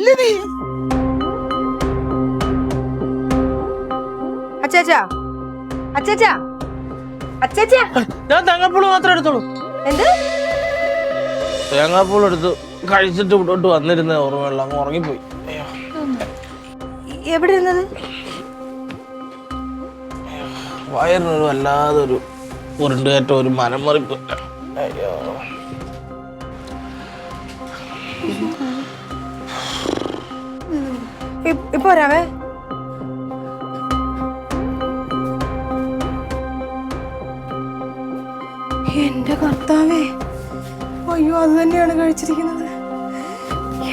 ചെല്ലു നീ. അച്ചാച്ചാ അച്ചാച്ചാ അച്ചാച്ചാ, ഞാൻ തേങ്ങാപ്പൂള് മാത്രം എടുത്തോളൂ. എന്ത് തേങ്ങാപ്പൂള് എടുത്തു കഴിച്ചിട്ട് ഇവിടോട്ട് വന്നിരുന്ന ഓർമ്മയുള്ള അങ്ങ് ഉറങ്ങിപ്പോയി. എവിടെ ഇരുന്നത്? വയറിനൊരു വല്ലാതൊരു ഉരുണ്ടുകയറ്റം, ഒരു മനംമറിപ്പ്. അയ്യോ, ഇപ്പൊ വരാവേ. എന്റെ കർത്താവേ, അയ്യോ അത് തന്നെയാണ് കഴിച്ചിരിക്കുന്നത്.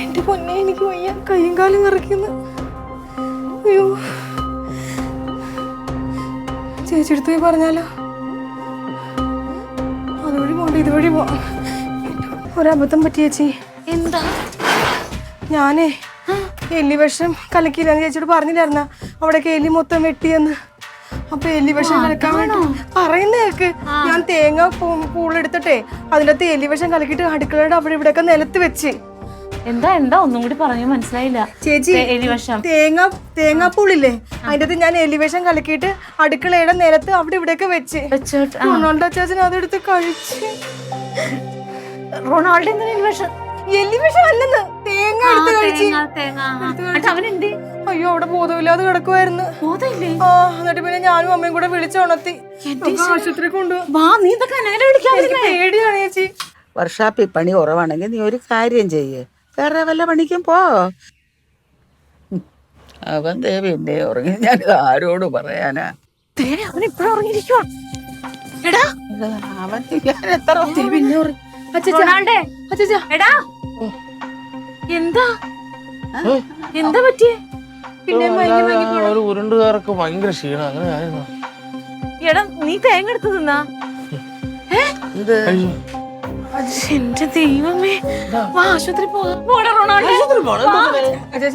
എന്റെ പൊന്നെ, എനിക്ക് വയ്യ, കയ്യും കാലും വിറയ്ക്കുന്നു. അയ്യോ, ചേച്ചി എടുത്ത് പോയി പറഞ്ഞാലോ? അതുവഴി പോകണ്ട, ഇതുവഴി പോവാം. ഒരബദ്ധം പറ്റി ചേച്ചി. എന്താ? ഞാനേ എലി വിഷം കലക്കിയില്ലെന്ന് ചേച്ചിയോട് പറഞ്ഞില്ലായിരുന്ന? അവിടേക്ക് എലി മൊത്തം വെട്ടിയെന്ന്. അപ്പൊ എലി വിഷം കലക്കാൻ വേണ്ടി പറയുന്ന കേക്ക്. ഞാൻ തേങ്ങ പൂളെടുത്തിട്ടെ അതിനകത്ത് എലി വിഷം കലക്കിയിട്ട് അടുക്കളയുടെ അവിടെ ഇവിടെയൊക്കെ നിലത്ത് വെച്ച്. എന്താ എന്താ ഒന്നും കൂടി പറഞ്ഞു, മനസ്സിലായില്ല ചേച്ചി. എലിവിഷം തേങ്ങാപ്പൂളില്ലേ, അതിന്റെ അകത്ത് ഞാൻ എലിവിഷം കലക്കിയിട്ട് അടുക്കളയുടെ നിലത്ത് അവിടെ ഇവിടെയൊക്കെ വെച്ച്. റൊണാൾഡോ അച്ചാച്ചൻ അതെടുത്ത് കഴിച്ച്. റൊണാൾഡോ എന്തിനാ എലിവിഷം? എലിവിഷം അല്ലെന്ന്, തേങ്ങ എടുത്ത് കഴിച്ച്. അവനെന്ത്? അയ്യോ, അവിടെ ബോധമില്ലാതെ കിടക്കുമായിരുന്നു. ആ, എന്നിട്ട് പിന്നെ ഞാനും അമ്മയും കൂടെ വിളിച്ചുണർത്തി ആശുപത്രി കൊണ്ടുപോയി. പേടിയാണ് ചേച്ചി. വർഷാപ്പിൽ പണി കുറവാണെങ്കിൽ നീ ഒരു കാര്യം ചെയ്യ്, വേറെ വല്ല പണിക്കും പോ. അവൻ പിന്നെ ഉറങ്ങി, ഞാൻ ആരോട് പറയാനാ? അവൻ ഇപ്പഴും ഉറങ്ങിയിരിക്കുവാ. എടാ അവൻ ഞാൻ എത്ര പിന്നെ എടാ എന്താ എന്താ പറ്റിയേ? പിന്നെ ഒരു ഉരുണ്ടുകാർക്ക് ഭയങ്കര ക്ഷീണം, അങ്ങനെ ആയിരുന്നു. എടാ നീ തേങ്ങ എടുത്ത് തിന്നാ? എന്റെ ദൈവമേ, വാ ആശുപത്രി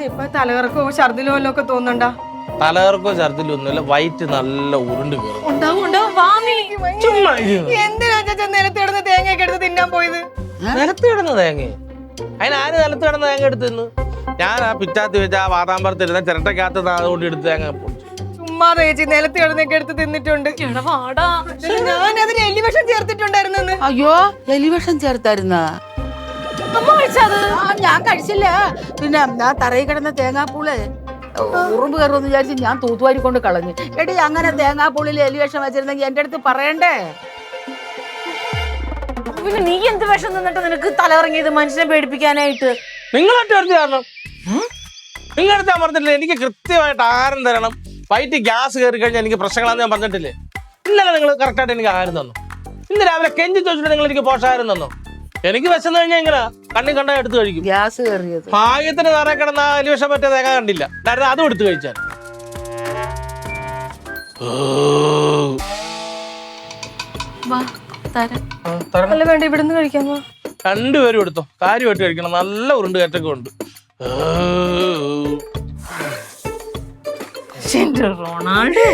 ഇപ്പൊ തലകറക്കോ ഛർദിലോ വല്ലോ ഒക്കെ തോന്നണ്ടാ? തലകറക്കോ ഛർദിലോ ഒന്നുമില്ല, വയറ്റ് നല്ല ഉരുണ്ട് കയറും. എന്തിനാ ചേച്ചാ നിലത്ത് കിടന്ന് തേങ്ങയൊക്കെ എടുത്ത് തിന്നാൻ പോയത്? നിലത്ത് കിടന്ന തേങ്ങ? അതിനാര് നിലത്ത് കിടന്ന തേങ്ങ എടുത്ത് തിന്നു? ഞാൻ ആ പിറ്റാത്തി വെച്ച ആ വാതാമ്പറത്തിരുന്ന ചിരട്ടക്കകത്ത് അതുകൊണ്ട് എടുത്ത് തേങ്ങ പൊളിച്ചു. ചുമ്മാ ചേച്ചി, നിലത്ത് കിടന്നൊക്കെ എടുത്ത് തിന്നിട്ടുണ്ട്. ഞാൻ അതിന് എലിവിഷം ചേർത്തിട്ടുണ്ടായിരുന്നു. അയ്യോ, എലിവിഷം ചേർത്തായിരുന്ന? ഞാൻ കഴിച്ചില്ല. പിന്നെ ഞാൻ തറയിൽ കിടന്ന തേങ്ങാപ്പൂള് ഉറുമ്പ് കയറുമെന്ന് വിചാരിച്ച് ഞാൻ തൂത്തുവാരി കൊണ്ട് കളഞ്ഞു. എടി, അങ്ങനെ തേങ്ങാപ്പൂളിൽ എലിവിഷം വെച്ചിരുന്നെങ്കിൽ എന്റെ അടുത്ത് പറയണ്ടേ? പിന്നെ നീ എന്ത് വിഷം തിന്നിട്ട് നിനക്ക് തലയിറങ്ങിയത് മനുഷ്യനെ പേടിപ്പിക്കാനായിട്ട്? നിങ്ങളൊക്കെ കാരണം നിങ്ങളടുത്ത് ഞാൻ പറഞ്ഞിട്ടില്ലേ എനിക്ക് കൃത്യമായിട്ട് ആഹാരം തരണം, വയറ്റിൽ ഗ്യാസ് കയറി കഴിഞ്ഞാൽ എനിക്ക് പ്രശ്നങ്ങളാന്ന് ഞാൻ പറഞ്ഞിട്ടില്ലേ? ഇന്നലെ നിങ്ങൾ കറക്റ്റായിട്ട് എനിക്ക് ആഹാരം തന്നു. ഇന്ന് രാവിലെ കെഞ്ചി ചോദിച്ചിട്ട് നിങ്ങൾ എനിക്ക് പോഷകാഹാരം തന്നു. എനിക്ക് വിശന്ന് കഴിഞ്ഞാൽ എങ്ങനെ കണ്ണി കണ്ട എടുത്ത് കഴിക്കും. ഗ്യാസ് കയറിയത് ഭാഗ്യത്തിന് തറ കിടന്ന എലിവിഷം പറ്റിയ തേങ്ങ കണ്ടില്ല, കാരണം അതും എടുത്ത് കഴിച്ചാൽ. അല്ല വേണ്ട, ഇവിടുന്ന് കഴിക്കാമോ? രണ്ടുപേരും എടുത്തോ, കാര്യമായിട്ട് കഴിക്കണം. നല്ല ഉരുണ്ട് കയറ്റൊക്കെ ഉണ്ട്. റൊണാൾഡോ